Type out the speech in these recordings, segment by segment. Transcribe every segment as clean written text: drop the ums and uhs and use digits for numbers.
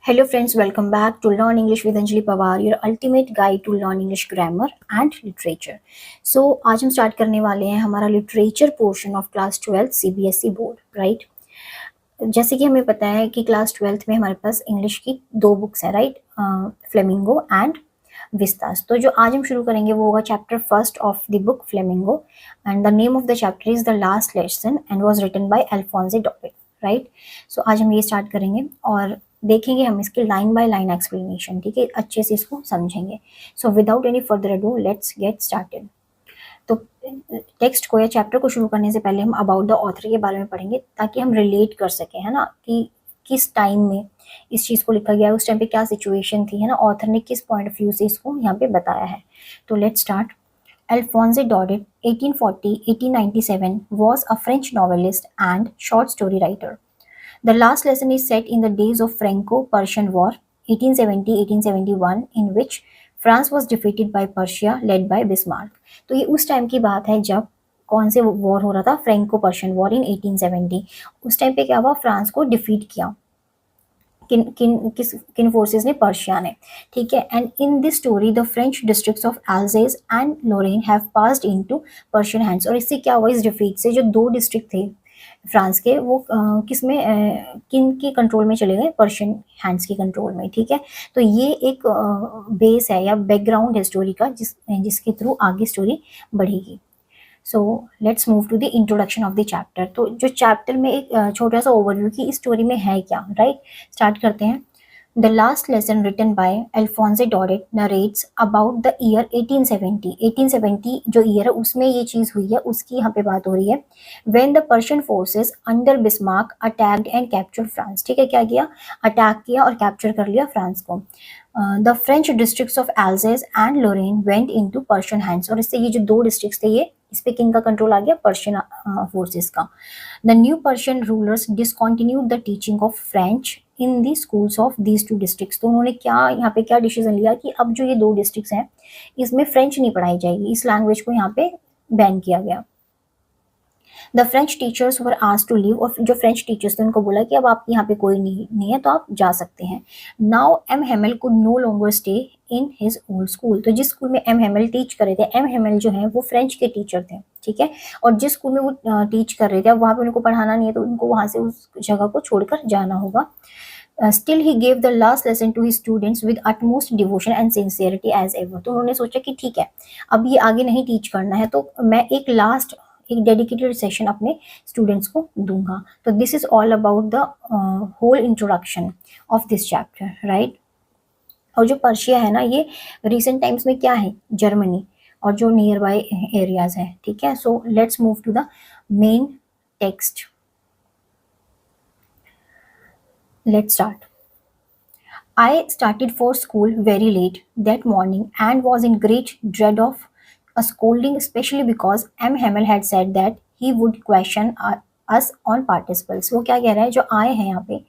Hello friends, welcome back to Learn English with Anjali Pawar, your ultimate guide to learn English grammar and literature. So आज हम start करने वाले हैं हमारा literature portion of class 12 CBSE board, right. जैसे कि हमें पता है कि क्लास 12th में हमारे पास इंग्लिश की दो बुक्स हैं, राइट, फ्लेमिंगो एंड विस्तास। तो जो आज हम शुरू करेंगे वो होगा chapter first of the book Flamingo and the name of the chapter is the last lesson and was written by Alphonse डॉरेट, राइट। सो आज हम ये स्टार्ट करेंगे और देखेंगे हम इसकी लाइन बाय लाइन एक्सप्लेनेशन, ठीक है, अच्छे से इसको समझेंगे। So without any further ado let's get started. तो टेक्स्ट को या चैप्टर को शुरू करने से पहले हम अबाउट द ऑथर के बारे में पढ़ेंगे ताकि हम रिलेट कर सकें, है ना, कि किस टाइम में इस चीज़ को लिखा गया है, उस टाइम पे क्या सिचुएशन थी, है ना, ऑथर ने किस पॉइंट ऑफ व्यू से इसको यहाँ पे बताया है। तो let's start. Alphonse Daudet, 1840-1897, was a French novelist and short story writer. The last lesson is set in the days of Franco-Prussian War, 1870-1871, in which France was defeated by Prussia, led by Bismarck. तो ये उस time की बात है जब कौन से war हो रहा था, फ्रेंको पर्शियन वॉर इन 1870। उस टाइम पे क्या हुआ, फ्रांस को डिफीट किया किन फोर्सेस ने, पर्शिया ने, ठीक है। And in this story the French districts of Alsace and Lorraine have passed into Prussian hands. और इससे क्या हुआ, इस डिफीट से जो दो डिस्ट्रिक्ट थे फ्रांस के वो किस में किन के कंट्रोल में चले गए, पर्शियन हैंड्स के कंट्रोल में, ठीक है। तो ये एक बेस है या बैकग्राउंड है स्टोरी का जिसके थ्रू आगे स्टोरी बढ़ेगी। So let's move to the introduction of the chapter. तो जो चैप्टर में एक छोटा सा ओवरव्यू की इस स्टोरी में है क्या, राइट, स्टार्ट करते हैं। The last lesson written by Alphonse डॉरेट नरेट्स अबाउट द ईयर 1870। 1870 जो ईयर है उसमें ये चीज़ हुई है, उसकी यहाँ पे बात हो रही है। When the Persian forces under Bismarck attacked and capture France, ठीक है, क्या किया, अटैक किया और कैप्चर कर लिया फ्रांस को। The French districts of Alsace and Lorraine went into Prussian hands. और इससे ये जो दो डिस्ट्रिक्ट्स थे ये इस पे किन का कंट्रोल आ गया, पर्शियन फोर्सेस का। The new Persian rulers discontinued the teaching of French in the schools of these two districts. तो उन्होंने क्या यहाँ पे क्या डिसीजन लिया कि अब जो ये दो डिस्ट्रिक्ट्स हैं इसमें फ्रेंच नहीं पढ़ाई जाएगी, इस लैंग्वेज को यहाँ पे बैन किया गया। The French teachers were asked to leave. और जो फ्रेंच टीचर्स थे उनको बोला कि अब आप यहाँ पे कोई नहीं है तो आप जा सकते हैं। Now M Hamel could no longer stay in his old school. तो जिस स्कूल में एम हेमल टीच कर रहे थे, एम हेमल जो है वो फ्रेंच के टीचर थे, ठीक है, और जिस स्कूल में वो टीच कर रहे थे अब वहाँ पे उनको पढ़ाना नहीं है तो उनको वहाँ से उस जगह को छोड़कर जाना होगा। Still he gave the last lesson to his students with utmost devotion and sincerity as ever. तो उन्होंने सोचा कि ठीक है अब ये आगे नहीं टीच करना है तो मैं एक डेडिकेटेड सेशन अपने स्टूडेंट्स को दूंगा। तो this is all about the whole introduction of this chapter, right. और जो पर्शिया है ना ये रिसेंट टाइम्स में क्या है, जर्मनी और जो नियर बाय एरियाज है, ठीक है। So let's move to the main text. Let's start. I started for school very late that morning and was in great dread of a scolding, especially because M. Hamel had said that he would question us on participles. वो क्या कह रहा है, जो आए हैं यहाँ पे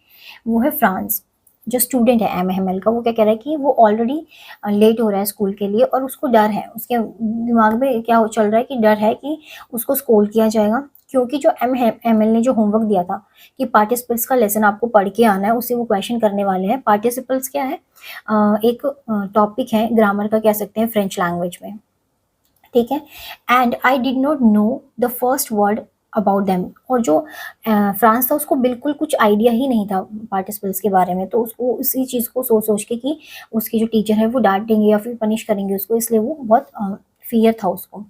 वो है फ्रांस, जो स्टूडेंट है एम हेमल का, वो क्या कह रहा है कि वो ऑलरेडी लेट हो रहा है स्कूल के लिए और उसको डर है, उसके दिमाग में क्या चल रहा है कि डर है कि उसको स्कोल्ड किया जाएगा, क्योंकि जो एम एल ने जो होमवर्क दिया था कि पार्टिसिपल्स का लेसन आपको पढ़ के आना है, उससे वो क्वेश्चन करने वाले हैं। पार्टिसिपल्स क्या है, एक टॉपिक है ग्रामर का, कह सकते हैं फ्रेंच लैंग्वेज में, ठीक है। And I did not know the first word about them. और जो फ्रांस था उसको बिल्कुल कुछ आइडिया ही नहीं था पार्टिसिपल्स के बारे में, तो उसको उसी चीज़ को सोच के कि उसके जो टीचर है वो डांटेंगे या फिर पनिश करेंगे उसको, इसलिए वो बहुत फियर था उसको।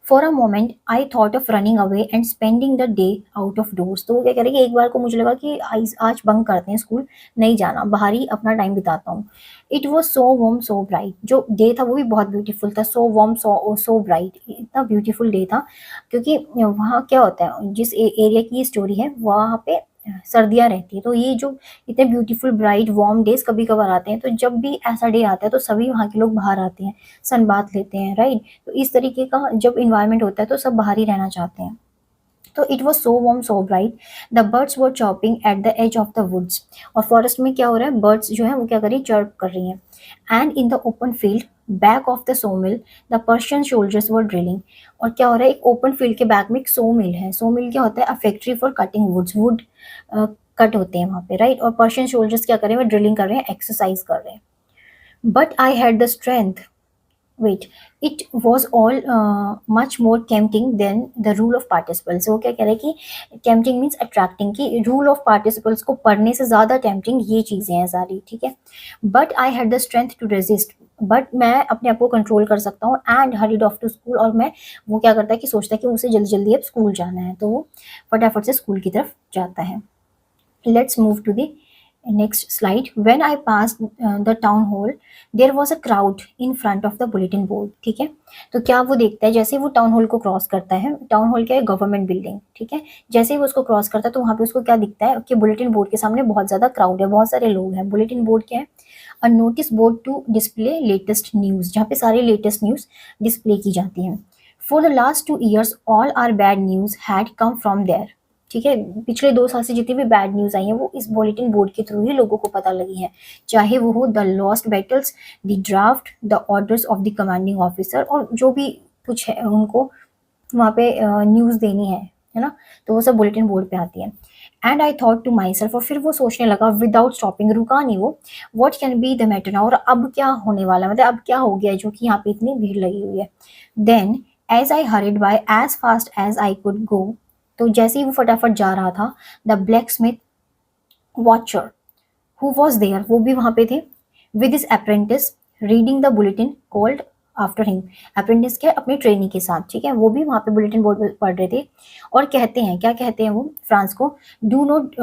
For a moment, I thought of running away and spending the day out of doors. तो वो क्या करेंगे, एक बार को मुझे लगा कि आज बंक करते हैं, स्कूल नहीं जाना, बाहर ही अपना टाइम बिताता हूँ। It was so warm, so bright. जो डे था वो भी बहुत ब्यूटीफुल था, so warm, so bright, इतना ब्यूटीफुल डे था। क्योंकि वहाँ क्या होता है, जिस एरिया की स्टोरी है वहाँ पे सर्दियाँ रहती है, तो ये जो इतने ब्यूटीफुल ब्राइट वार्म डेज कभी कभार आते हैं, तो जब भी ऐसा डे आता है तो सभी वहाँ के लोग बाहर आते हैं, सन बात लेते हैं, राइट। तो इस तरीके का जब इन्वायरमेंट होता है तो सब बाहर ही रहना चाहते हैं। तो it was so warm, so bright, the birds were chirping at the edge of the woods. और फॉरेस्ट में क्या हो रहा है, बर्ड्स जो है वो क्या कर रही है, चर्प कर रही हैं। And in the open field back of the so mill the Persian soldiers were drilling. और क्या हो रहा है, एक ओपन फील्ड के बैक में एक सो मिल है। सो मिल क्या होता है, a factory for cutting woods, wood cut होते हैं वहाँ पे, राइट। और पर्शियन सोल्जर्स क्या कर रहे हैं, ड्रिलिंग कर रहे हैं, एक्सरसाइज कर रहे हैं। But I had the strength, wait, it was all much more tempting than the rule of participles. वो क्या कह रहे हैं कि टेम्पटिंग मीन्स अट्रैक्टिंग, कि रूल ऑफ पार्टिसिपल्स को पढ़ने से ज़्यादा टेम्पटिंग ये चीज़ें हैं सारी, ठीक है। But I had the strength to resist, but मैं अपने आप को कंट्रोल कर सकता हूँ। And hurried off to school, और मैं, वो क्या करता है कि सोचता है कि उसे जल्दी जल्दी अब स्कूल जाना है, तो वो फटाफट से स्कूल की तरफ जाता है। Let's move to the next slide. When I passed the town hall, there was a crowd in front of the bulletin board. ठीक है, तो क्या वो देखता है, जैसे वो टाउन हॉल को क्रॉस करता है, टाउन हॉल क्या है, गवर्नमेंट बिल्डिंग, ठीक है। जैसे ही वो उसको क्रॉस करता है तो वहाँ पे उसको क्या दिखता है कि बुलेटिन बोर्ड के सामने बहुत ज़्यादा क्राउड है, बहुत सारे लोग हैं। बुलेटिन बोर्ड क्या है, a notice board to display latest news, जहाँ पे सारी लेटेस्ट न्यूज़ डिस्प्ले की जाती हैं। For the last 2 years all our bad news had come from there, ठीक है। पिछले 2 साल से जितनी भी बैड न्यूज़ आई हैं वो इस बुलेटिन बोर्ड के थ्रू ही लोगों को पता लगी है, चाहे वो हो the lost battles, the draft, the orders of the commanding officer, और जो भी कुछ है उनको वहाँ पे न्यूज़ देनी है ना, तो वो सब बुलेटिन बोर्ड पे आती है। And I thought to myself, और फिर वो सोचने लगा विदाउट स्टॉपिंग, रुका नहीं वो, what can be the matter now, और अब क्या होने वाला है, मतलब अब क्या हो गया है जो कि यहाँ पे इतनी भीड़ लगी हुई है। Then as I hurried by as fast as I could go, तो जैसे ही वो फटाफट जा रहा था, the blacksmith Wachter who was there, वो भी वहाँ पे थे, with his apprentice reading the bulletin called after him. Apprentice क्या, अपनी ट्रेनी के साथ, ठीक है, वो भी वहाँ पे बुलेटिन बोर्ड पे पढ़ रहे थे। और कहते हैं, क्या कहते हैं वो फ्रांस को, do not,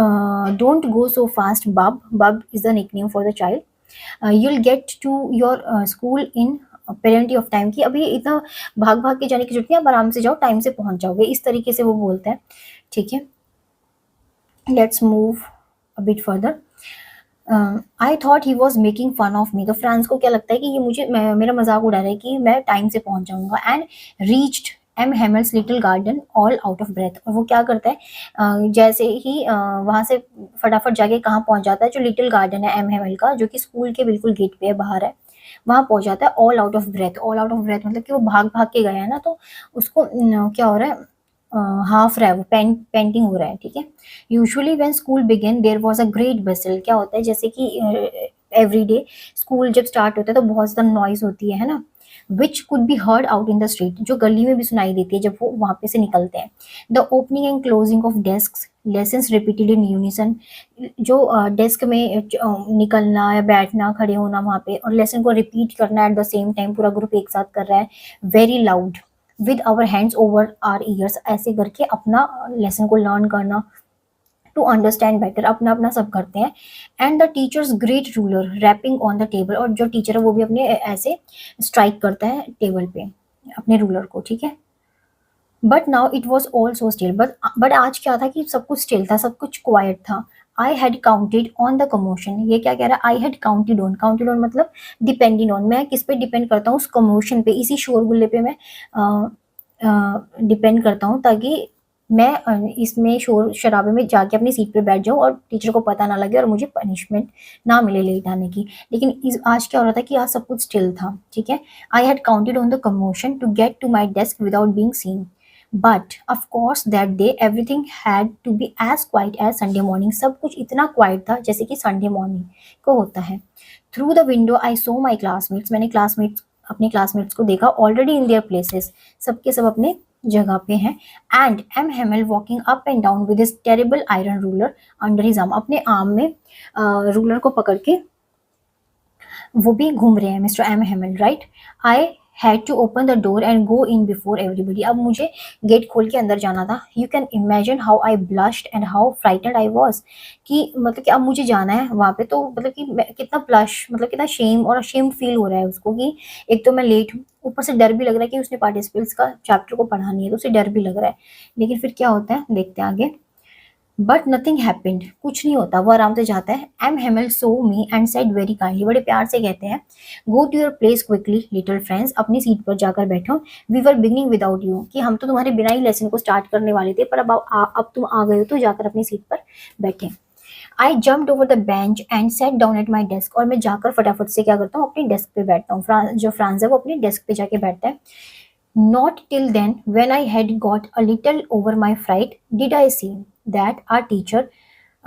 don't go so fast bub, bub is the nickname for the child, you'll get to your school in plenty of time, की अभी इतना भाग भाग के जाने की जरूरत नहीं, आप आराम से जाओ, टाइम से पहुंच जाओगे, इस तरीके से वो बोलते हैं, ठीक है। Let's move a bit further. I thought he was making fun of me, तो फ्रांस को क्या लगता है कि ये मुझे मेरा मजाक उड़ा रहा है कि मैं टाइम से पहुंच जाऊंगा। And reached M Hamel's little garden all out of breath, और वो क्या करता है, जैसे ही वहां से फटाफट जाके कहाँ पहुंच जाता है, जो लिटिल गार्डन है एम हेमल का, जो कि स्कूल के बिल्कुल गेट पे है, बाहर है, वहां पहुंच जाता है all out of breath. All out of breath मतलब कि वो भाग भाग के गया है ना, तो उसको क्या हो रहा है, हाफ रहा है वो, पेंटिंग हो रहा है, ठीक है। Usually when school began there was a great bustle, क्या होता है, जैसे कि एवरी डे स्कूल जब स्टार्ट होता है तो बहुत ज़्यादा नॉइज होती है ना, which could be heard out in the street, जो गली में भी सुनाई देती है जब वो वहाँ पे से निकलते हैं। The opening and closing of desk, lessons repeated in unison, जो डेस्क में निकलना या बैठना, खड़े होना वहाँ पे, और लेसन को रिपीट करना एट द सेम टाइम, पूरा ग्रुप एक साथ कर रहा है, very loud, with our hands over our ears, ऐसे करके अपना लेसन को लर्न करना, टू अंडरस्टैंड बेटर, अपना अपना सब करते हैं। And the teacher's great ruler rapping on the table, और जो टीचर है वो भी अपने ऐसे स्ट्राइक करता है टेबल पे अपने रूलर को, ठीक है। But now it was all so still, but आज क्या था कि सब कुछ स्टिल था, सब कुछ क्वाइट था। आई had counted on the commotion, ये क्या कह रहा है, आई हैड काउंटेड ऑन मतलब डिपेंडिंग ऑन, मैं किस पे डिपेंड करता हूँ, उस कमोशन पे, इसी शोरगुल्ले पे मैं डिपेंड करता हूँ, ताकि मैं इसमें शोर शराबे में जाके अपनी सीट पे बैठ जाऊँ और टीचर को पता ना लगे और मुझे पनिशमेंट ना मिले लेट आने की। लेकिन आज क्या हो रहा था कि आज सब कुछ स्टिल था, ठीक है। I had counted on the commotion to get to my desk without being seen, but of course that day everything had to be as quiet as Sunday morning, सब कुछ इतना क्वाइट था जैसे कि संडे मॉर्निंग को होता है। Through the window I so my classmates, मैंने अपने क्लासमेट्स को देखा, ऑलरेडी इन देयर प्लेसेस, सबके सब अपने जगह पे हैं। And M Hamel walking up and down with his terrible iron ruler under his arm, अपने आर्म में रूलर को पकड़ के वो भी घूम रहे हैं, mister M Hamel, right. I had to open the door and go in before everybody, अब मुझे गेट खोल के अंदर जाना था। You can imagine how I blushed and how frightened I was, कि मतलब कि अब मुझे जाना है वहाँ पे, तो मतलब कि कितना ब्लश, मतलब कितना शेम और शेम फील हो रहा है उसको, कि एक तो मैं लेट हूँ, ऊपर से डर भी लग रहा है कि उसने पार्टिसिपेंट्स का चैप्टर को पढ़ा नहीं है, तो उसे डर भी लग रहा है। लेकिन फिर क्या होता है, देखते हैं आगे। बट नथिंग हैपेंड, कुछ नहीं होता, वो आराम से जाता है। M Hamel saw me and said very kindly, बड़े प्यार से कहते हैं, go to your place quickly little friends, अपनी सीट पर जाकर बैठो। We were beginning without you, कि हम तो तुम्हारे बिना ही लेसन को स्टार्ट करने वाले थे, पर अब तुम आ गए हो, तो जाकर अपनी सीट पर बैठे। आई jumped over the bench and set down at my desk, और मैं जाकर फटाफट से क्या करता हूँ, अपनी डेस्क पे बैठता हूँ। जो फ्रांस है वो अपनी डेस्क पे जाके बैठता है। Not till then, when I had got a little over my fright, did I see that our teacher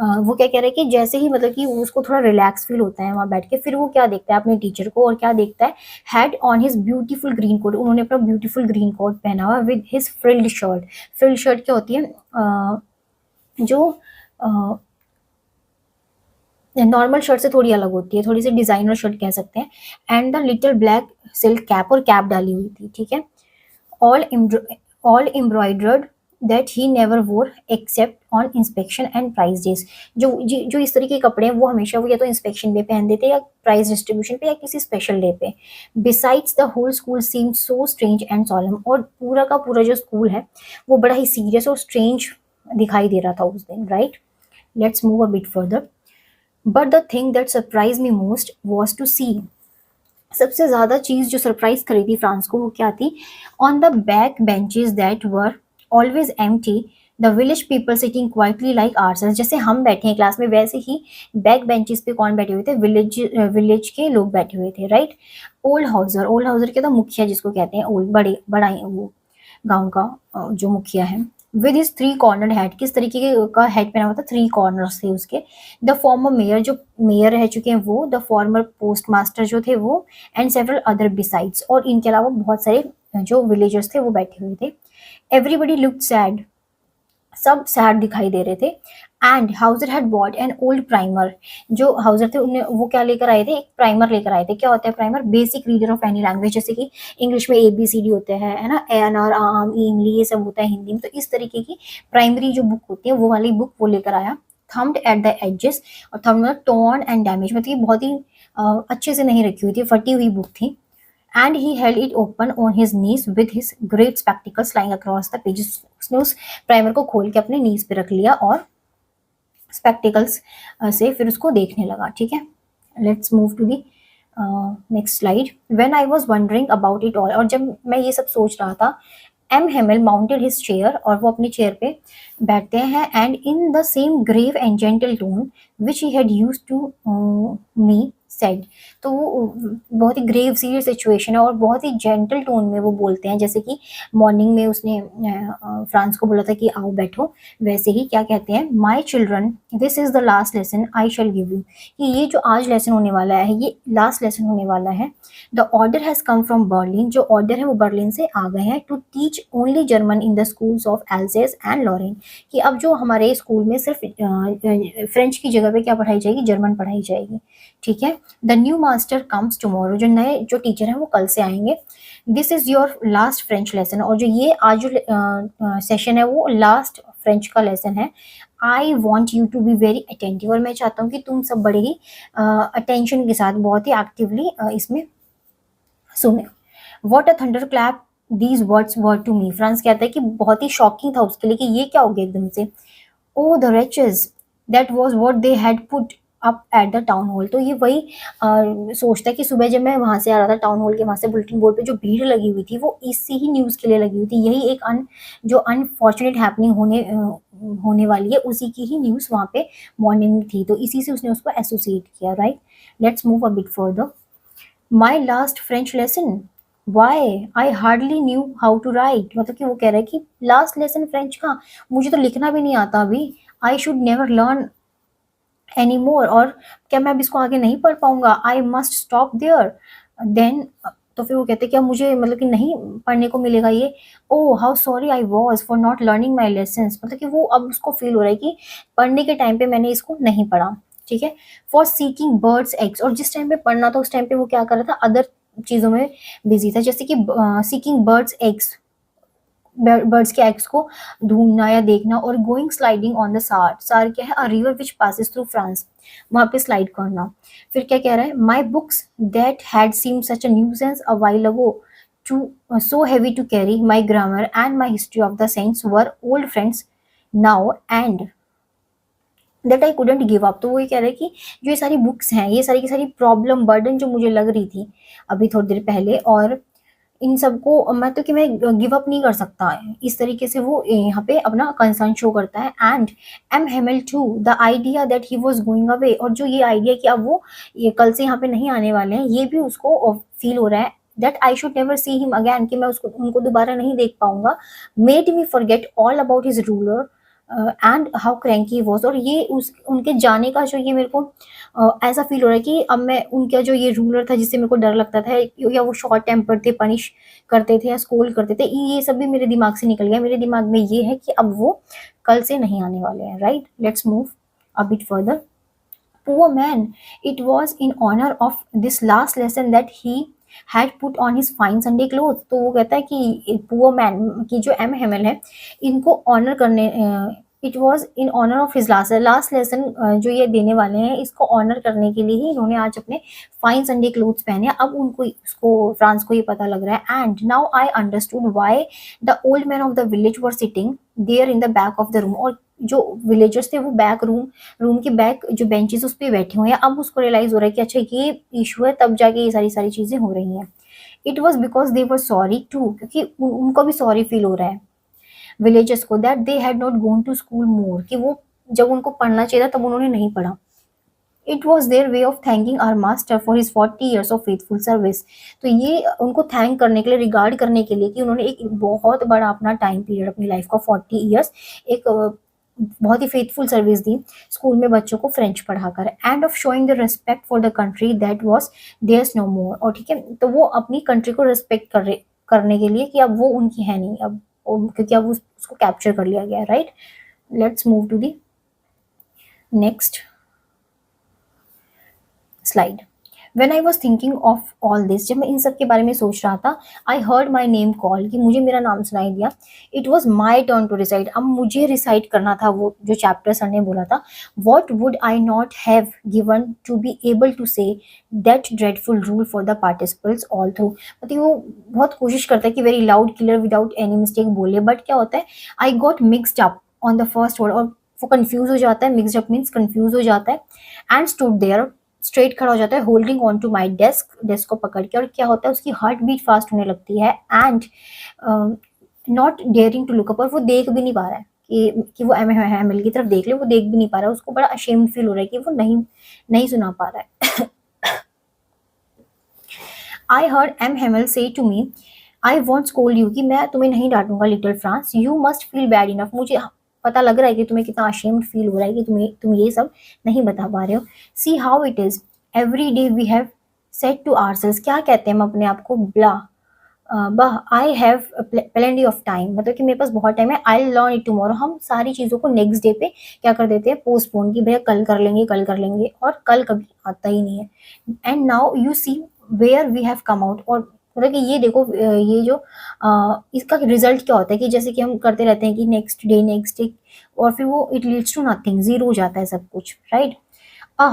वो क्या कह रहा है कि जैसे ही मतलब कि उसको थोड़ा रिलैक्स फील होता है वहाँ बैठ के, फिर वो क्या देखता है अपने टीचर को, और क्या देखता है, had on his beautiful green coat, उन्होंने अपना ब्यूटीफुल ग्रीन कोट पहना हुआ with his frilled shirt. Frilled shirt क्या होती है, जो नॉर्मल शर्ट से थोड़ी अलग होती है, थोड़ी सी डिजाइनर शर्ट कह सकते हैं। And the little black silk cap, और कैप डाली हुई थी, ठीक है। all embro- all embroidered that he never wore except on inspection and prize days। जो इस तरह के कपड़े हैं वो हमेशा वो या तो इंस्पेक्शन डे पे पहन देते, या प्राइज डिस्ट्रीब्यूशन पे, या किसी स्पेशल डे पे। Besides the whole school seem so strange and solemn, और पूरा का पूरा जो स्कूल है वो बड़ा ही सीरियस और स्ट्रेंज दिखाई दे रहा था उस दिन, right. Let's move a bit further. But the thing that surprised me most was to see, सबसे ज़्यादा चीज़ जो सरप्राइज करी थी फ्रांस को वो क्या थी, on the back benches that were always empty the village people sitting quietly like ourselves, जैसे हम बैठे हैं क्लास में वैसे ही बैक बेंचेस पे कौन बैठे हुए थे, विलेज के लोग बैठे हुए थे, राइट। ओल्ड हाउसर क्या था, मुखिया जिसको कहते हैं, ओल्ड बड़े बड़ा वो गांव का जो मुखिया है। With is three corner head, किस तरीके का हेड पहना हुआ था, थ्री कॉर्नर्स थे उसके। द फॉर्मर मेयर, जो मेयर रह चुके हैं वो, द फॉर्मर पोस्ट मास्टर जो थे वो, एंड सेवरल अदर बिसाइड्स, और इनके अलावा बहुत सारे जो विलेजर्स थे वो बैठे हुए थे। एवरीबडी लुक्ड सैड, सब सैड दिखाई दे रहे थे। And Houser had bought an old primer, जो हाउजर थे उन्हें वो क्या लेकर आए थे, एक प्राइमर लेकर आए थे। क्या होता है primer, basic reader of any language, जैसे कि इंग्लिश में ABCD होते हैं, है ना, एन आर आम इमली ये सब होता है हिंदी में, तो इस तरीके की प्राइमरी जो बुक होती है वो वाली बुक वो लेकर आया। थम्ड एट द एजेस, और थम्ड मतलब टॉर्न एंड डैमेज, मतलब कि बहुत ही अच्छे से नहीं रखी हुई थी, फटी हुई बुक थी। And he held it open on his knees with his great spectacles lying across the pages, उसने उस प्राइमर को खोल के अपने नीज पे रख लिया और स्पेक्टिकल्स से फिर उसको देखने लगा, ठीक है। Let's move to the next slide. When I was wondering about it all, और जब मैं ये सब सोच रहा था, M Hamel mounted his chair, और वो अपनी चेयर पे बैठते हैं। And in the same grave and gentle tone which he had used to me said, तो वो बहुत ही ग्रेव सीरियस सिचुएशन है और बहुत ही जेंटल टोन में वो बोलते हैं, जैसे कि मॉर्निंग में उसने फ्रांस को बोला था कि आओ बैठो, वैसे ही क्या कहते हैं, my children this is the last lesson I shell give you, कि ये जो आज लेसन होने वाला है ये लास्ट लेसन होने वाला है। The order has come from Berlin, जो ऑर्डर है वो बर्लिन से आ गए हैं, to teach only German in the schools of Alsace and Lorraine, कि अब जो हमारे स्कूल में सिर्फ फ्रेंच की जगह पे क्या पढ़ाई जाएगी, जर्मन पढ़ाई जाएगी, ठीक है। The new master comes tomorrow, जो नए जो टीचर हैं वो कल से आएंगे। This is your last French lesson, और जो ये आज जो सेशन है वो लास्ट फ्रेंच का लेसन है। I want you to be very attentive, और मैं चाहता हूँ कि तुम सब बड़े ही अटेंशन के साथ बहुत ही एक्टिवली इसमें सुने। What a thunderclap these words were to me, Franz कहता है कि बहुत ही शॉकिंग था उसके लिए कि ये क्या हो गया एकदम से। Oh the wretches, that was what they had put up at the town hall, तो ये वही सोचता है कि सुबह जब मैं वहां से आ रहा था टाउन हॉल के वहां से, बुलेटिन बोर्ड पे जो भीड़ लगी हुई थी वो इसी ही न्यूज के लिए लगी हुई थी, यही एक जो अनफॉर्चुनेट हैपनिंग होने वाली है उसी की ही न्यूज वहां पे मॉर्निंग में थी, तो इसी से उसने उसको एसोसिएट किया, right. Let's move a bit further. My last French lesson, why I hardly knew how to write, मतलब कि वो कह रहा है कि लास्ट लेसन फ्रेंच का, मुझे तो लिखना भी नहीं आता अभी। I should never learn any more, और क्या मैं अब इसको आगे नहीं पढ़ पाऊंगा, I must stop there then, तो फिर वो कहते क्या मुझे मतलब कि नहीं पढ़ने को मिलेगा ये। Oh how sorry I was for not learning my lessons, मतलब कि वो अब उसको फील हो रहा है कि पढ़ने के टाइम पे मैंने इसको नहीं पढ़ा, ठीक है। फॉर सीकिंग बर्ड्स एग्स, और जिस टाइम पे पढ़ना था उस टाइम पे वो क्या कर रहा था, अदर चीज़ों में बिजी था, जैसे कि सीकिंग बर्ड्स एग्स, बर्ड्स के एग्स को ढूंढना या देखना, और गोइंग स्लाइडिंग ऑन द सार, सार क्या है, a river which passes through France, वहां पे स्लाइड करना। फिर क्या कह रहा है, my books that had seem such a nuisance a while ago to so heavy to carry, my grammar and my history of the saints were old friends now and that I couldn't give up, तो वो ये कह रहा है कि जो ये सारी बुक्स हैं ये सारी की सारी प्रॉब्लम बर्डन जो मुझे लग रही थी अभी थोड़ी देर पहले, और इन सबको मैं तो कि मैं गिव अप नहीं कर सकता, इस तरीके से वो यहाँ पे अपना कंसर्न शो करता है। And M Hamel to the idea that he was going away, और जो ये आइडिया कि अब वो ये कल से यहाँ पे नहीं आने वाले हैं ये भी उसको फील हो रहा है। That I should never see him again, कि मैं उसको उनको दोबारा नहीं देख पाऊंगा। Made me forget all about his ruler and how cranky was, और ये उस उनके जाने का जो ये मेरे को ऐसा फील हो रहा है कि अब मैं उनका जो ये रूलर था जिससे मेरे को डर लगता था, या वो शॉर्ट टेम्पर थे, पनिश करते थे या स्कोल्ड करते थे, ये सब भी मेरे दिमाग से निकल गया। मेरे दिमाग में ये है कि अब वो कल से नहीं आने वाले हैं, right. Let's move a bit further. Poor man, it was in honor of this last lesson that he had put on his fine Sunday clothes। तो वो कहता है कि पुअर मैन की जो एम हेमल है, इनको ऑनर करने, it was in honour of his last lesson जो ये देने वाले हैं, इसको ऑनर करने के लिए ही इन्होंने आज अपने फाइन संडे क्लोथ्स पहने हैं। अब उनको उसको फ्रांस को ये पता लग रहा है। And now I understood why the old man of the village were sitting there in the back of the room. और जो विलेजर्स थे वो बैक रूम के बैक जो बेंचेस उस पर बैठे हुए हैं। अब उसको रियलाइज हो रहा है कि अच्छा ये इशू है, तब जाके ये सारी सारी चीजें हो रही हैं। It was because they were sorry too, क्योंकि उनको भी सॉरी फील हो रहा है विलेजर्स को, that they had not gone to school more, कि वो जब उनको पढ़ना चाहिए था तब उन्होंने नहीं पढ़ा। It was their way of thanking our master for his 40 years of faithful service. तो ये उनको थैंक करने के लिए, रिगार्ड करने के लिए कि उन्होंने एक बहुत बड़ा अपना टाइम पीरियड अपनी लाइफ का 40 years एक बहुत ही फेथफुल सर्विस दी स्कूल में बच्चों को फ्रेंच पढ़ाकर। And of showing the respect for the country that was theirs no more. और ठीक है, तो वो अपनी कंट्री को रिस्पेक्ट करने के लिए कि अब वो उनकी है नहीं, अब क्योंकि अब उसको कैप्चर कर लिया गया, right. Let's move to the next slide. When I was thinking of all this, जब मैं इन सब के बारे में सोच रहा था, I heard my name call, कि मुझे मेरा नाम सुनाई दिया। It was my turn to recite, अब मुझे रिसाइड करना था वो जो चैप्टर सर ने बोला था। What would I not have given to be able to say that dreadful rule for the participles all through. मतलब वो बहुत कोशिश करता है कि very loud clear without any mistake बोले, बट क्या होता है, I got mixed up on the first word, और वो कंफ्यूज हो जाता है। मिक्सड अप मीन्स कंफ्यूज हो जाता है। एंड स्टूड देयर, स्ट्रेट खड़ा हो जाता है, holding on to my desk को पकड़ के। और क्या होता है, उसकी हार्ट बीट फास्ट होने लगती है। And not daring to look up, और वो देख भी नहीं पा रहा है कि वो एम एल की तरफ देख ले, वो देख भी नहीं पा रहा है। उसको बड़ा अशेम्ड फील हो रहा है कि वो नहीं सुना पा रहा है। आई हर्ड एम हेमल से to me, I won't scold you, कि मैं तुम्हें नहीं डांटूंगा little France, you must feel bad enough. मुझे पता लग रहा है कि तुम्हें कितना अशेम्ड फील हो रहा है कि तुम ये सब नहीं बता पा रहे हो। See how it is every day we have said to ourselves, क्या कहते हैं हम अपने आप को, I have plenty of time, मतलब कि मेरे पास बहुत टाइम है। आई लर्न इट टुमारो, हम सारी चीज़ों को नेक्स्ट डे पे क्या कर देते हैं, पोस्टपोन, की भैया कल कर लेंगे कल कर लेंगे, और कल कभी आता ही नहीं है। And now you see where we have come out, और मतलब कि ये देखो ये जो इसका रिजल्ट क्या होता है, कि जैसे कि हम करते रहते हैं कि नेक्स्ट डे, और फिर वो it leads to nothing, zero हो जाता है सब कुछ, right.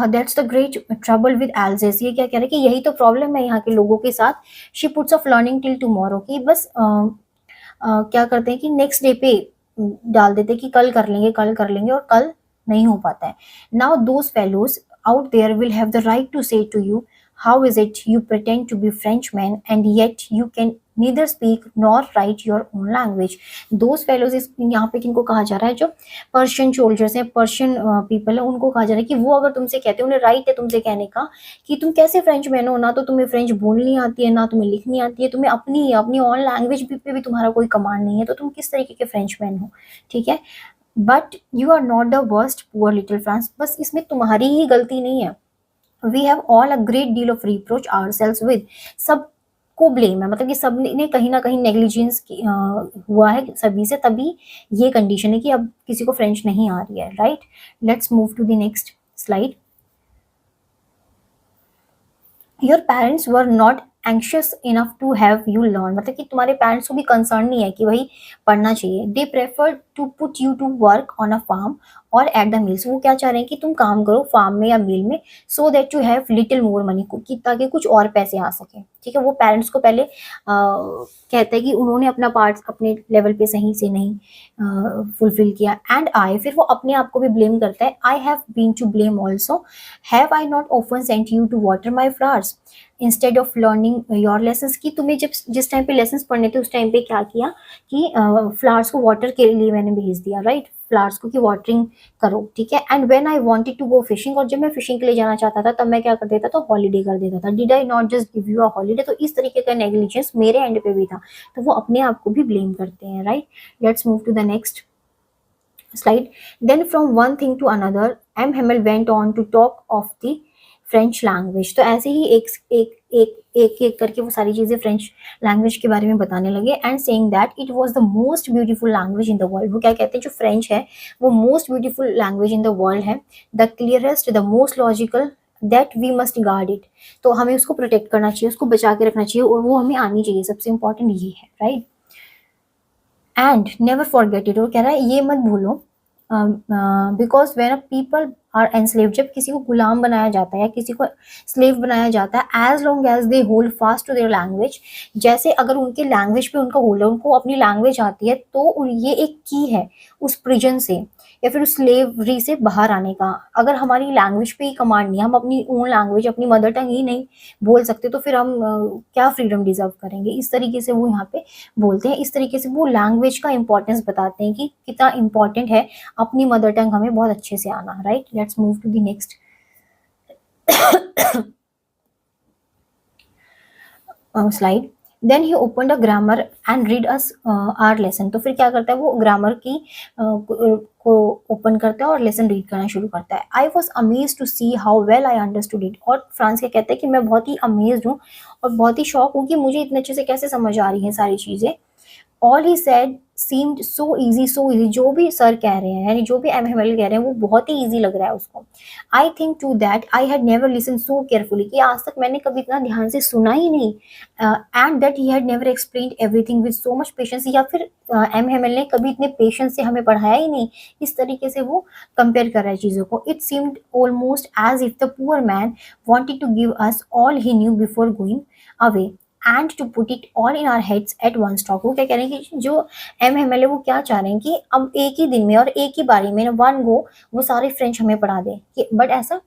That's the great trouble with Alsace, ये क्या कह रहे हैं कि यही तो प्रॉब्लम है यहाँ के लोगों के साथ। She puts of learning till tomorrow, कि बस क्या करते हैं कि नेक्स्ट डे पे डाल देते हैं कि कल कर लेंगे, और कल नहीं हो पाता है। Now those fellows out there will have the right to say to you, how is it you pretend to be Frenchman and yet you can neither speak nor write your own language। those fellows इस यहाँ पे किनको कहा जा रहा है, जो Persian soldiers हैं, पर्शियन पीपल है, उनको कहा जा रहा है कि वो अगर तुमसे कहते हैं, उन्हें राइट है तुमसे कहने का कि तुम कैसे फ्रेंचमैन हो, ना तो तुम्हें फ्रेंच बोलनी आती है, ना तुम्हें लिखनी आती है, तुम्हें अपनी ओन लैंग्वेज पे भी तुम्हारा कोई कमांड नहीं है, तो तुम किस तरीके के फ्रेंचमैन हो, ठीक है। But you are not the worst poor little Franz, बस इसमें तुम्हारी ही गलती नहीं है। We have all a great deal of reproach ourselves with, सब को ब्लेम है, मतलब कि सब ने कहीं ना कहीं नेग्लिजेंस हुआ है सभी से, तभी ये कंडीशन है कि अब किसी को फ्रेंच नहीं आ रही है, right. Let's move to the next slide. Your parents were not anxious enough to have you learn, मतलब कि तुम्हारे पेरेंट्स को भी कंसर्न नहीं है कि भाई पढ़ना चाहिए। They prefer to put you to work on a farm और एट द मिल्स, वो क्या चाह रहे हैं कि तुम काम करो फार्म में या मिल में, so that you have little more money, कि ताकि कुछ और पैसे आ सके, ठीक है। वो पेरेंट्स को पहले कहते हैं कि उन्होंने अपना पार्ट अपने लेवल पे सही से नहीं फुलफिल किया। एंड आई, फिर वो अपने आप को भी ब्लेम करता है, I have been to blame also, have I not often sent you to water my flowers instead of learning your lessons, की तुम्हें जब जिस टाइम पे लेसन्स पढ़ने थे उस टाइम पे क्या किया कि फ्लावर्स को वाटर के लिए मैंने भेज दिया, राइट, फ्लावर्स को कि वाटरिंग करो, ठीक है। And when I wanted to go fishing, और जब मैं फिशिंग के लिए जाना चाहता था तब मैं क्या कर देता था, हॉलीडे कर देता था। Did I not just give you a holiday, तो इस तरीके का नेग्लिजेंस मेरे एंड पे भी था, तो वो अपने आप को भी ब्लेम करते हैं, right. Let's move to the next slide. Then from one thing to another, M. Hamel went on to talk of the French language. तो ऐसे ही एक करके वो सारी चीज़ें फ्रेंच लैंग्वेज के बारे में बताने लगे and saying that it was the most beautiful language in the world. वो क्या कहते हैं, जो फ्रेंच है वो most beautiful language in the world है, the clearest, the most logical, that we must guard it. तो हमें उसको प्रोटेक्ट करना चाहिए, उसको बचा के रखना चाहिए और वो हमें आनी चाहिए. सबसे इंपॉर्टेंट ये है, right. And never forget it. और कह रहा है ये मत भूलो, because when a people are enslave, जब किसी को गुलाम बनाया जाता है या किसी को स्लेव बनाया जाता है, as long as they hold fast to their language, जैसे अगर उनके लैंग्वेज पे उनका होल्ड है, उनको अपनी लैंग्वेज आती है, तो ये एक की है उस प्रिजन से या फिर उस स्लेवरी से बाहर आने का. अगर हमारी लैंग्वेज पे ही कमांड नहीं, हम अपनी ओन लैंग्वेज, अपनी मदर टंग ही नहीं बोल सकते, तो फिर हम क्या फ्रीडम डिजर्व करेंगे. इस तरीके से वो यहाँ पे बोलते हैं. इस तरीके से वो लैंग्वेज का इंपॉर्टेंस बताते हैं कि कितना इंपॉर्टेंट है अपनी मदर टंग हमें बहुत अच्छे से आना, right. Let's move to the next slide. Then he open a grammar and read us our lesson. तो फिर क्या करता है वो ग्रामर की को ओपन करता है और लेसन रीड करना शुरू करता है. I was amaze to see how well I understood it. और फ्रांस क्या कहता है कि मैं बहुत ही अमेज हूँ और बहुत ही शौक हूँ कि मुझे इतने अच्छे से कैसे समझ आ रही हैं सारी चीज़ें. All he said seemed so easy, so easy. जो भी सर कह रहे हैं, यानी जो भी एम कह रहे हैं, वो बहुत ही ईजी लग रहा है उसको. I think too that I had never listen so carefully, कि आज तक मैंने कभी इतना ध्यान से सुना ही नहीं. And that he had never explained everything with so much patience, या फिर एम ने कभी इतने पेशेंस से हमें पढ़ाया ही नहीं. इस तरीके से वो कंपेयर कर रहा है चीज़ों को. It seemed almost as if the poor man wanted to give us all he knew before going away and to put it all in our heads at one stroke. वो क्या कह रहे हैं कि जो एम है वो क्या चाह रहे हैं कि अब एक ही दिन में और एक ही बारी में वन गो वो सारे फ्रेंच हमें पढ़ा दे. बट ऐसा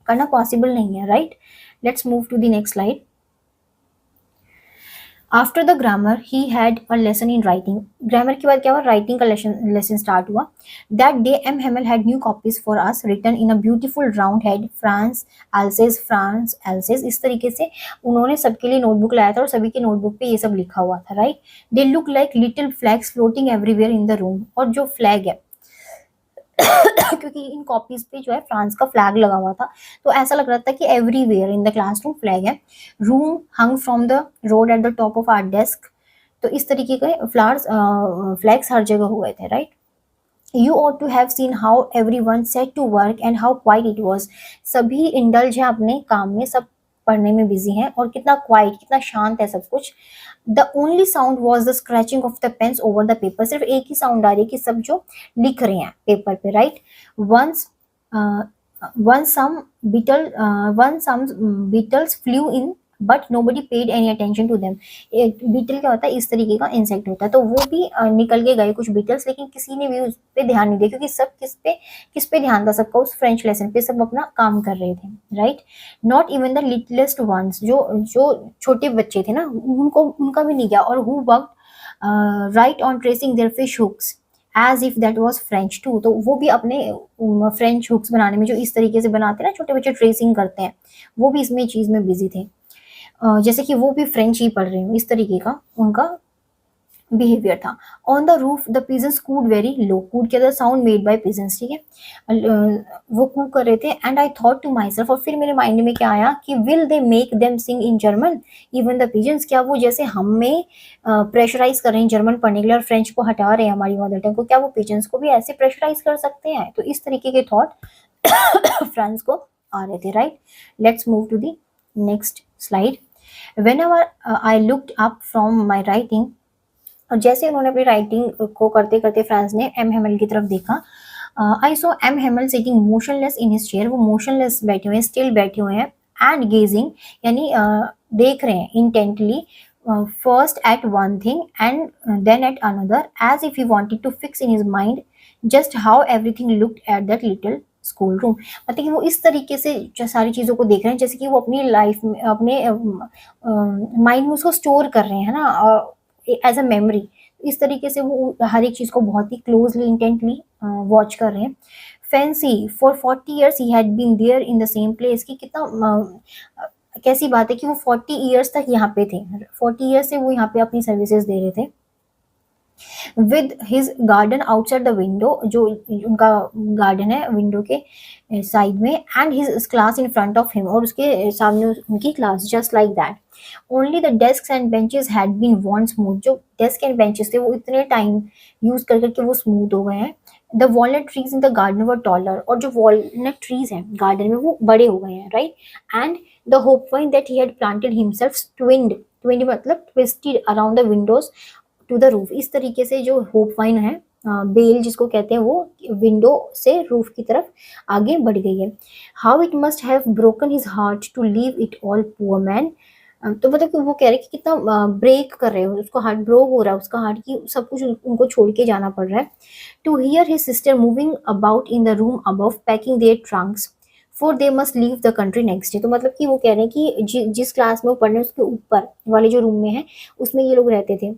करना पॉसिबल नहीं है, right. Let's move to the next slide. After the grammar he had a lesson in writing. Grammar के बाद क्या हुआ, राइटिंग का लेसन स्टार्ट हुआ. That day M Hamel had new copies for us written in a beautiful round head France Alsace, France Alsace. इस तरीके से उन्होंने सबके लिए नोटबुक लाया था और सभी के नोटबुक पे ये सब लिखा हुआ था, right. They look like little flags floating everywhere in the room. और जो फ्लैग है क्योंकि इन कॉपीज पे जो है फ्रांस का फ्लैग लगा हुआ था, तो ऐसा लग रहा था कि everywhere in the classroom flag है. Room hung from the rod at the top of our desk. तो इस तरीके के फ्लैग्स हर जगह हुए थे, right. You ought to have seen how everyone set to work and how quiet it was. सभी इंडल्ज हैं अपने काम में, सब पढ़ने में बिजी हैं और कितना क्वाइट, कितना शांत है सब कुछ. The only sound was the scratching of the pens over the paper. सिर्फ एक ही साउंड आ रही है कि सब जो लिख रहे हैं पेपर पे, right. Once once some beetles flew in but nobody paid any attention to them. एक बीटल क्या होता है, इस तरीके का इंसेक्ट होता है, तो वो भी निकल के गए कुछ बीटल्स, लेकिन किसी ने भी उस पे ध्यान नहीं दिया, क्योंकि सब किस पे ध्यान था, सबका उस फ्रेंच लेसन पे, सब अपना काम कर रहे थे, right. Not even the littlest ones. जो छोटे बच्चे थे ना, उनका भी नहीं गया. और who worked right on tracing their fish hooks as if that was French too. तो वो भी अपने फ्रेंच हुक्स बनाने में, जो इस तरीके से बनाते हैं ना, छोटे बच्चे ट्रेसिंग करते हैं, वो भी इसमें चीज़ में बिजी थे, जैसे कि वो भी फ्रेंच ही पढ़ रहे हो. इस तरीके का उनका बिहेवियर था. On the roof the pigeons cooed very low. Cooed के साउंड मेड बाय पिजन्स, ठीक है. वो कूक कर रहे थे. And I thought to myself, और फिर मेरे माइंड में क्या आया कि will they make them sing in German even the pigeons. क्या वो जैसे हमें प्रेशराइज कर रहे हैं जर्मन पढ़ने के लिए और फ्रेंच को हटा रहे हैं हमारी मदर टंग को, क्या वो पिजन्स को भी ऐसे प्रेशराइज कर सकते हैं. तो इस तरीके के थॉट फ्रांस को आ रहे थे, right. Let's move to the next slide. Whenever I looked up from my writing, और जैसे उन्होंने अपनी राइटिंग को करते करते फ्रांस ने एम हेमल की तरफ देखा. I saw M Hamel sitting motionless in his chair. वो मोशनलेस बैठे हुए हैं, स्टिल बैठे हुए हैं. एंड गेजिंग, यानी देख रहे हैं intently, first at one thing and then at another, as if he wanted to fix in his mind just how everything looked at that little school room. मतलब कि वो इस तरीके से जो सारी चीज़ों को देख रहे हैं, जैसे कि वो अपनी लाइफ में, अपने माइंड में उसको स्टोर कर रहे हैं ना, एज अ मेमोरी. इस तरीके से वो हर एक चीज़ को बहुत ही क्लोजली, इंटेंटली वॉच कर रहे हैं. Fancy for 40 years he had been there in the same place. कि कितना कैसी बात है कि वो 40 years तक यहाँ पे थे, 40 years से वो यहाँ पे अपनी सर्विसेज दे रहे थे. With his garden outside the window, जो उनका गार्डन है विंडो के साइड में, and his class in front of him, और उसके सामने उनकी class, just like that. Only the desk and benches had been worn smooth, जो डेस्क एंड बेंचेस थे वो इतने टाइम यूज कर करके वो स्मूथ हो गए हैं। The walnut trees in the garden were taller, और जो वॉलनट ट्रीज हैं गार्डन में वो बड़े हो गए हैं, right. And the hop vine that he had planted himself twined, twined मतलब twisted around the windows to the roof. इस तरीके से जो होप वाइन है, बेल जिसको कहते हैं, वो विंडो से रूफ की तरफ आगे बढ़ गई है। How it must have broken his heart to leave it all, poor man. तो मतलब कि वो कह रहे हैं कि कितना ब्रेक कर रहे हो, उसको हार्ट ब्रोक हो रहा है, उसका हार्ट की सब कुछ उनको छोड़ के जाना पड़ रहा है। To hear his sister moving about in the room above packing their trunks, for they must leave the country next day. तो मतलब कि वो कह रहे हैं कि जिस क्लास में वो पढ़ रहे हैं उसके ऊपर वाले जो रूम में है उसमें ये लोग रहते थे,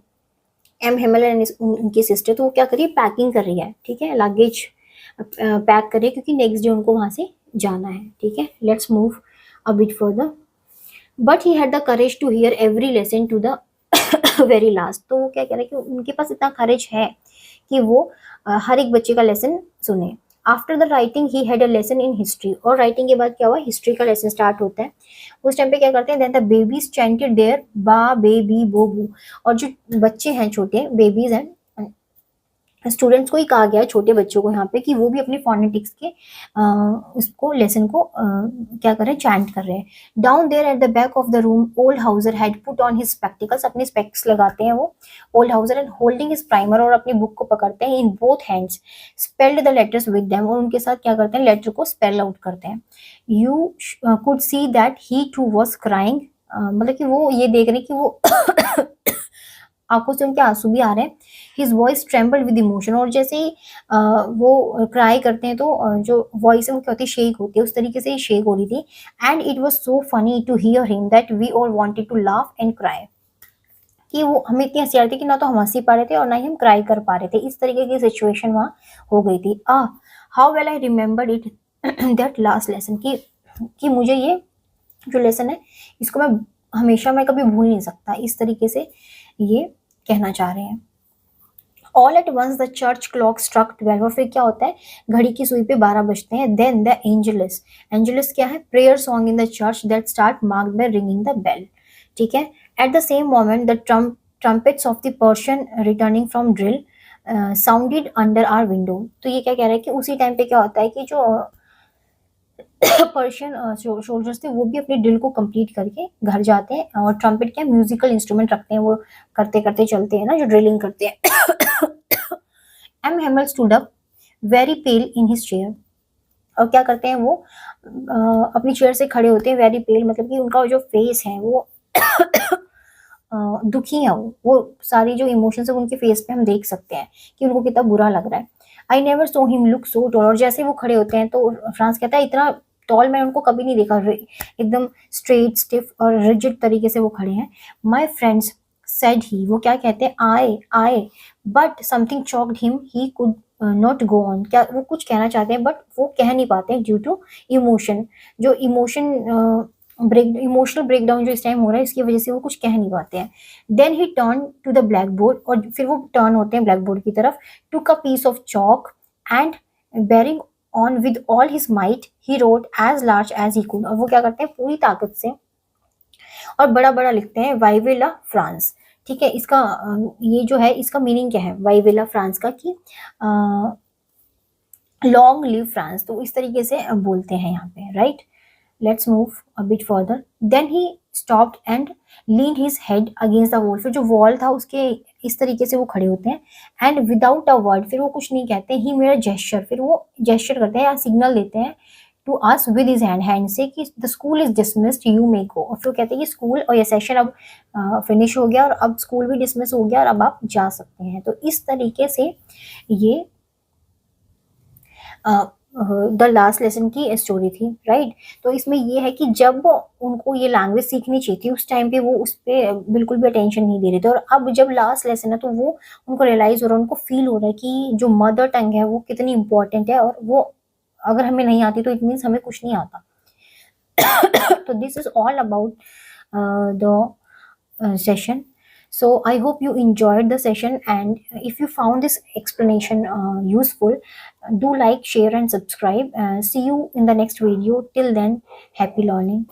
एम हेमल एंड उनकी सिस्टर। तो वो क्या कर रही है, पैकिंग कर रही है, ठीक है, लगेज पैक कर रही है, क्योंकि नेक्स्ट डे उनको वहां से जाना है, ठीक है। Let's move a bit further. But he had the courage to hear every lesson to the very last. तो वो क्या कह रहे हैं कि उनके पास इतना करेज है कि वो हर एक बच्चे का लेसन सुने। After the writing he had a lesson in history, और राइटिंग के बाद क्या हुआ, हिस्ट्री का लेसन स्टार्ट होता है। उस टाइम पे क्या करते हैं, then the babies chanted their ba be bi bo bu, और जो बच्चे हैं छोटे बेबीज हैं, स्टूडेंट्स को ही कहा गया है, छोटे बच्चों को यहाँ पे, कि वो भी अपने फोनेटिक्स के उसको लेसन को क्या कर रहे हैं, चैंट कर रहे हैं। Down there at the back of the room old Hauser had put on his spectacles, अपने स्पेक्स लगाते हैं वो old Hauser, and holding his primer, और अपनी बुक को पकड़ते हैं in both hands, spelled the letters with them, और उनके साथ क्या करते हैं, लेटर को स्पेल आउट करते हैं। You could see that he too was crying, मतलब कि वो ये देख रहे हैं कि वो आंखों से उनके आंसू भी आ रहे हैं। His voice trembled with emotion, और जैसे ही वो क्राई करते हैं तो जो वॉइस है वो क्या होती है, शेक होती है, उस तरीके से ही शेक हो रही थी। And it was so funny to hear him that we all wanted to laugh and cry, कि वो हमें इतनी हंसी आ रही थी कि ना तो हम हंसी पा रहे थे और ना ही हम क्राई कर पा रहे थे, इस तरीके की सिचुएशन वहाँ हो गई थी। How well I remembered it that last lesson, कि मुझे ये जो लेसन है इसको मैं कभी भूल नहीं सकता, इस तरीके से ये कहना चाह रहे हैं। All at once the church clock struck 12, और फिर क्या होता है, घड़ी की सुई पे 12 बजते हैं। देन द एंजलिस, एंजलिस क्या है, prayer song in the church that start marked by ringing the bell, ठीक है। At the same moment the trumpets of the Prussians returning from drill sounded under our window. तो ये क्या कह रहा है कि उसी टाइम पे क्या होता है कि जो पर्शियन सोल्जर्स थे वो भी अपने ड्रिल को कंप्लीट करके घर जाते हैं, और ट्रम्पेट क्या म्यूजिकल इंस्ट्रूमेंट रखते हैं, वो करते करते चलते हैं ना, जो ड्रिलिंग करते हैं। M Hamel stood up very pale in his chair, और क्या करते हैं वो अपनी चेयर से खड़े होते हैं, वेरी पेल मतलब कि उनका जो फेस है वो दुखी है, वो सारी जो इमोशंस है वो उनके फेस पे हम देख सकते हैं कि उनको कितना बुरा लग रहा है। I never saw him look so tall, और जैसे वो खड़े होते हैं तो फ्रांस कहता है इतना टॉल मैंने उनको कभी नहीं देखा, एकदम स्ट्रेट स्टिफ और रिजिड तरीके से वो खड़े हैं। माई फ्रेंड्स सेड ही, वो क्या कहते हैं, आए आए, but something choked him, he could not go on, क्या वो कुछ कहना चाहते हैं बट वो कह नहीं पाते हैं ड्यू टू इमोशन, जो इमोशनल ब्रेकडाउन जो इस टाइम हो रहा है इसकी वजह से वो कुछ कह नहीं पाते हैं। Then he turn to the blackboard, और फिर वो टर्न होते हैं ब्लैक बोर्ड की तरफ, took a piece of chalk and bearing on with all his might he wrote as large as he could, और वो क्या करते हैं पूरी ताकत से और बड़ा बड़ा लिखते हैं वाइवेला फ्रांस, ठीक है। इसका ये जो है इसका मीनिंग क्या है वाइवेला फ्रांस का, कि लॉन्ग लिव फ्रांस, तो इस तरीके से बोलते हैं यहाँ पे, right. Let's move a bit further. Then he stopped and leaned his head against the wall, फिर जो वॉल था उसके इस तरीके से वो खड़े होते हैं। एंड विदाउट अ वर्ड, फिर वो कुछ नहीं कहते, ही मेरा जेस्चर, फिर वो जेस्चर करते हैं या सिग्नल देते हैं to us with his hand से कि the school is dismissed you may go, और फिर कहते हैं कि स्कूल और ये सेशन अब फिनिश हो गया और अब स्कूल भी डिसमिस हो गया और अब आप जा सकते हैं। तो इस तरीके से ये द लास्ट लेसन की स्टोरी थी, राइट। तो इसमें ये है कि जब उनको ये लैंग्वेज सीखनी चाहिए थी उस टाइम पे वो उस पर बिल्कुल भी अटेंशन नहीं दे रहे थे, और अब जब लास्ट लेसन है तो वो उनको रियलाइज हो रहा है, उनको फील हो रहा है कि जो मदर टंग है वो कितनी इंपॉर्टेंट है, और वो अगर हमें नहीं आती तो इट मीन्स हमें कुछ नहीं आता। तो this is all about the session. So I hope you enjoyed the session, and if you found this explanation useful, do like, share and subscribe. See you in the next video. Till then, happy learning.